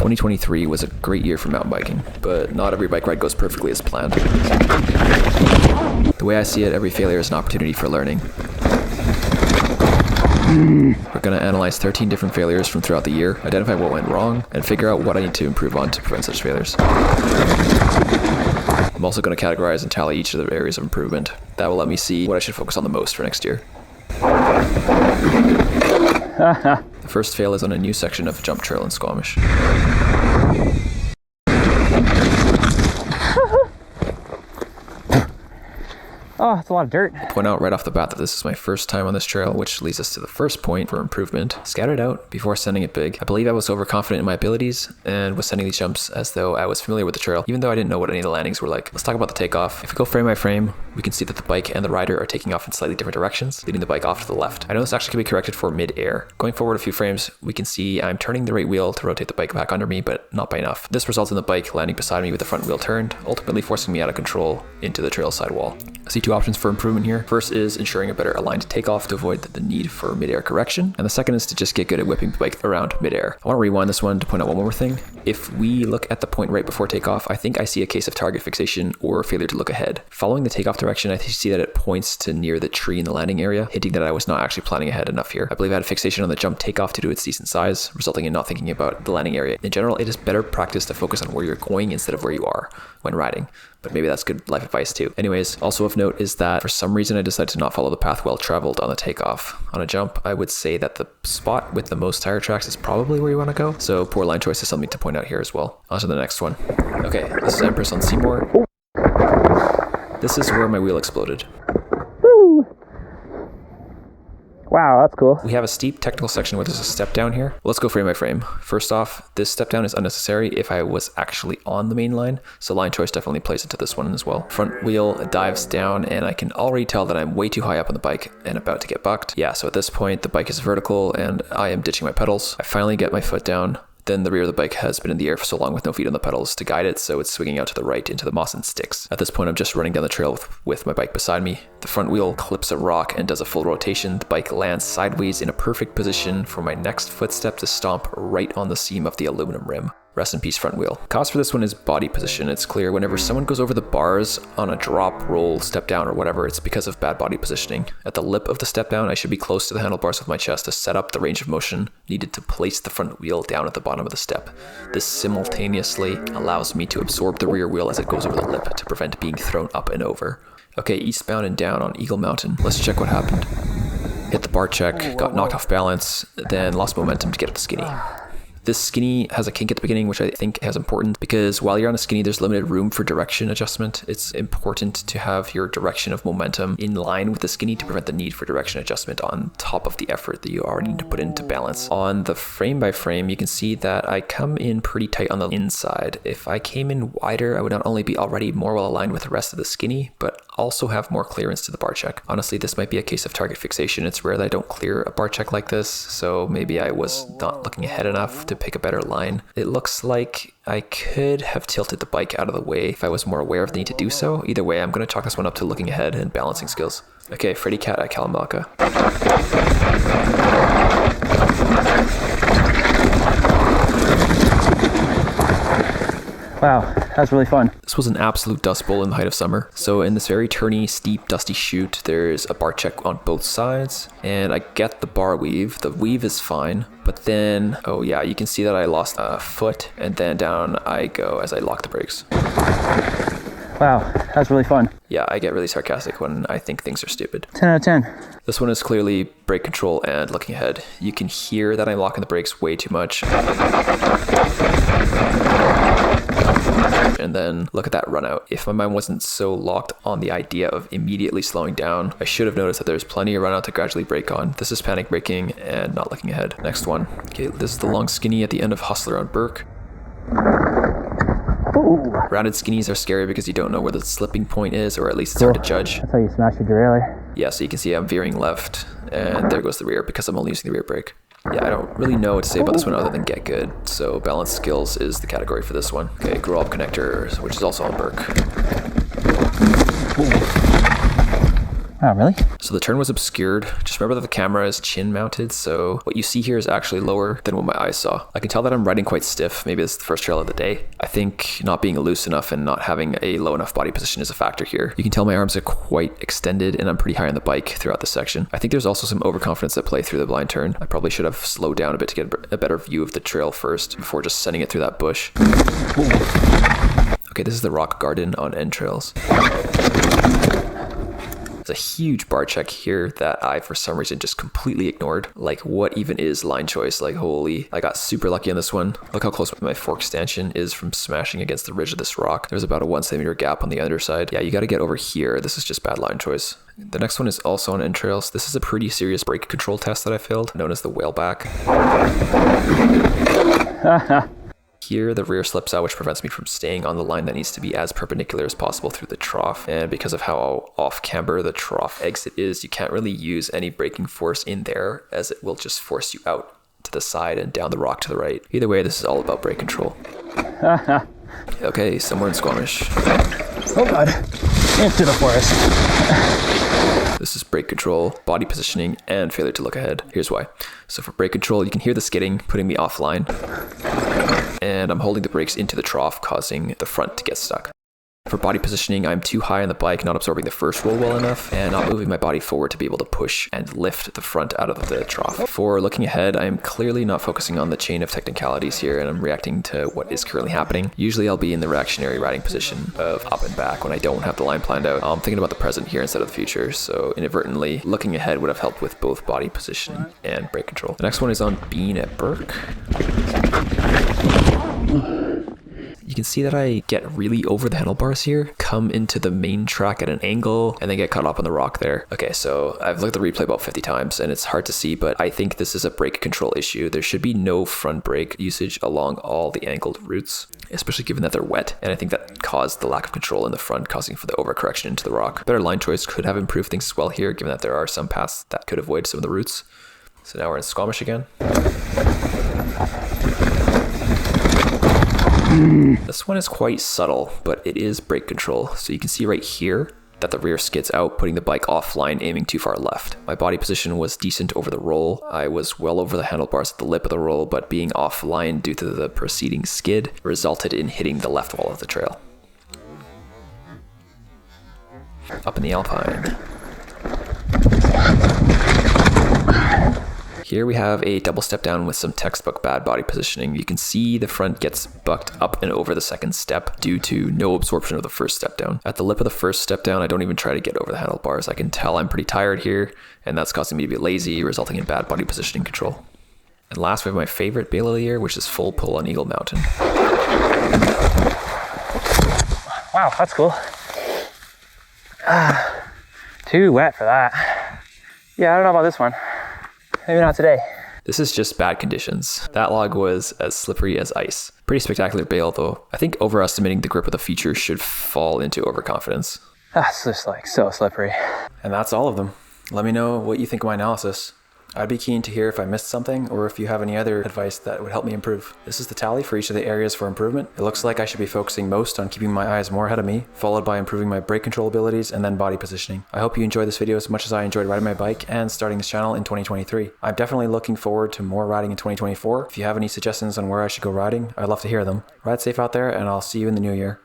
2023 was a great year for mountain biking, but not every bike ride goes perfectly as planned. The way I see it, every failure is an opportunity for learning. We're going to analyze 13 different failures from throughout the year, identify what went wrong, and figure out what I need to improve on to prevent such failures. I'm also going to categorize and tally each of the areas of improvement. That will let me see what I should focus on the most for next year. The first fail is on a new section of jump trail in Squamish. Oh, it's a lot of dirt. I'll point out right off the bat that this is my first time on this trail, which leads us to the first point for improvement. Scout it out before sending it big. I believe I was overconfident in my abilities and was sending these jumps as though I was familiar with the trail, even though I didn't know what any of the landings were like. Let's talk about the takeoff. If we go frame by frame, we can see that the bike and the rider are taking off in slightly different directions, leading the bike off to the left. I know this actually can be corrected for mid-air. Going forward a few frames, we can see I'm turning the right wheel to rotate the bike back under me, but not by enough. This results in the bike landing beside me with the front wheel turned, ultimately forcing me out of control into the trail side wall. I see two options for improvement here. First is ensuring a better aligned takeoff to avoid the need for mid-air correction. And the second is to just get good at whipping the bike around mid-air. I want to rewind this one to point out one more thing. If we look at the point right before takeoff, I think I see a case of target fixation or failure to look ahead. Following the takeoff direction, I see that it points to near the tree in the landing area, hinting that I was not actually planning ahead enough here. I believe I had a fixation on the jump takeoff due to its decent size, resulting in not thinking about the landing area. In general, it is better practice to focus on where you're going instead of where you are when riding. But maybe that's good life advice too. Anyways, also of note is that for some reason I decided to not follow the path well traveled on the takeoff. On a jump, I would say that the spot with the most tire tracks is probably where you want to go. So poor line choice is something to point out here as well. On to the next one. Okay, this is Empress on Seymour. This is where my wheel exploded. Woo! Wow, that's cool. We have a steep technical section where there's a step down here. Let's go frame by frame. First off, this step down is unnecessary if I was actually on the main line, so line choice definitely plays into this one as well. Front wheel dives down and I can already tell that I'm way too high up on the bike and about to get bucked. Yeah, so at this point the bike is vertical and I am ditching my pedals. I finally get my foot down. Then the rear of the bike has been in the air for so long with no feet on the pedals to guide it, so it's swinging out to the right into the moss and sticks. At this point, I'm just running down the trail with my bike beside me. The front wheel clips a rock and does a full rotation. The bike lands sideways in a perfect position for my next footstep to stomp right on the seam of the aluminum rim. Rest in peace, front wheel. Cause for this one is body position. It's clear whenever someone goes over the bars on a drop, roll, step down, or whatever, it's because of bad body positioning. At the lip of the step down, I should be close to the handlebars with my chest to set up the range of motion needed to place the front wheel down at the bottom of the step. This simultaneously allows me to absorb the rear wheel as it goes over the lip to prevent being thrown up and over. Okay, eastbound and down on Eagle Mountain. Let's check what happened. Hit the bar check, got knocked off balance, then lost momentum to get up the skinny. This skinny has a kink at the beginning, which I think is important because while you're on a skinny, there's limited room for direction adjustment. It's important to have your direction of momentum in line with the skinny to prevent the need for direction adjustment on top of the effort that you already need to put into balance. On the frame by frame, you can see that I come in pretty tight on the inside. If I came in wider, I would not only be already more well aligned with the rest of the skinny, but also have more clearance to the bar check. Honestly, this might be a case of target fixation. It's rare that I don't clear a bar check like this, so maybe I was not looking ahead enough to pick a better line. It looks like I could have tilted the bike out of the way if I was more aware of the need to do so. Either way, I'm going to chalk this one up to looking ahead and balancing skills. Okay, Freddy Cat at Kalamalka. Wow, that was really fun. This was an absolute dust bowl in the height of summer. So in this very turny, steep, dusty chute, there's a bar check on both sides, and I get the bar weave. The weave is fine, but then, oh yeah, you can see that I lost a foot, and then down I go as I lock the brakes. Wow, that was really fun. Yeah, I get really sarcastic when I think things are stupid. 10 out of 10. This one is clearly brake control and looking ahead. You can hear that I'm locking the brakes way too much. And then look at that run out. If my mind wasn't so locked on the idea of immediately slowing down, I should have noticed that there's plenty of run out to gradually brake on. This is panic braking and not looking ahead. Next one. Okay, this is the long skinny at the end of Hustler on Burke. Ooh. Rounded skinnies are scary because you don't know where the slipping point is, or at least it's hard to judge. That's how you smash your derailleur. Yeah, so you can see I'm veering left, and there goes the rear because I'm only using the rear brake. Yeah, I don't really know what to say about this one other than get good, so balance skills is the category for this one. Okay, grow up connector, which is also on Burke. Oh, really? So the turn was obscured. Just remember that the camera is chin mounted, so what you see here is actually lower than what my eyes saw. I can tell that I'm riding quite stiff. Maybe this is the first trail of the day. I think not being loose enough and not having a low enough body position is a factor here. You can tell my arms are quite extended and I'm pretty high on the bike throughout the section. I think there's also some overconfidence at play through the blind turn. I probably should have slowed down a bit to get a better view of the trail first before just sending it through that bush. Okay, this is the rock garden on end trails. There's a huge bar check here that I, for some reason, just completely ignored. Like, what even is line choice? Like, holy, I got super lucky on this one. Look how close my fork stanchion is from smashing against the ridge of this rock. There's about a 1 centimeter gap on the underside. Yeah, you got to get over here. This is just bad line choice. The next one is also on end trails. This is a pretty serious brake control test that I failed, known as the whaleback. Here, the rear slips out, which prevents me from staying on the line that needs to be as perpendicular as possible through the trough. And because of how off camber the trough exit is, you can't really use any braking force in there, as it will just force you out to the side and down the rock to the right. Either way, this is all about brake control. Okay, somewhere in Squamish. Oh god, into the forest. This is brake control, body positioning, and failure to look ahead. Here's why. So for brake control, you can hear the skidding, putting me offline. And I'm holding the brakes into the trough, causing the front to get stuck. For body positioning, I'm too high on the bike, not absorbing the first roll well enough, and not moving my body forward to be able to push and lift the front out of the trough. For looking ahead, I'm clearly not focusing on the chain of technicalities here, and I'm reacting to what is currently happening. Usually I'll be in the reactionary riding position of up and back when I don't have the line planned out. I'm thinking about the present here instead of the future, so inadvertently, looking ahead would have helped with both body position and brake control. The next one is on Bean at Burke. You can see that I get really over the handlebars here, come into the main track at an angle, and then get caught up on the rock there. Okay, so I've looked at the replay about 50 times, and it's hard to see, but I think this is a brake control issue. There should be no front brake usage along all the angled routes, especially given that they're wet, and I think that caused the lack of control in the front, causing for the overcorrection into the rock. Better line choice could have improved things as well here, given that there are some paths that could avoid some of the routes. So now we're in Squamish again. This one is quite subtle, but it is brake control. So you can see right here that the rear skids out, putting the bike offline, aiming too far left. My body position was decent over the roll. I was well over the handlebars at the lip of the roll, but being offline due to the preceding skid resulted in hitting the left wall of the trail. Up in the Alpine. Here we have a double step down with some textbook bad body positioning. You can see the front gets bucked up and over the second step due to no absorption of the first step down. At the lip of the first step down, I don't even try to get over the handlebars. I can tell I'm pretty tired here, and that's causing me to be lazy, resulting in bad body positioning control. And last, we have my favorite bail of the year, which is full pull on Eagle Mountain. Wow, that's cool. Too wet for that. Yeah, I don't know about this one. Maybe not today. This is just bad conditions. That log was as slippery as ice. Pretty spectacular bail though. I think overestimating the grip of the feature should fall into overconfidence. That's just like so slippery. And that's all of them. Let me know what you think of my analysis. I'd be keen to hear if I missed something or if you have any other advice that would help me improve. This is the tally for each of the areas for improvement. It looks like I should be focusing most on keeping my eyes more ahead of me, followed by improving my brake control abilities and then body positioning. I hope you enjoyed this video as much as I enjoyed riding my bike and starting this channel in 2023. I'm definitely looking forward to more riding in 2024. If you have any suggestions on where I should go riding, I'd love to hear them. Ride safe out there, and I'll see you in the new year.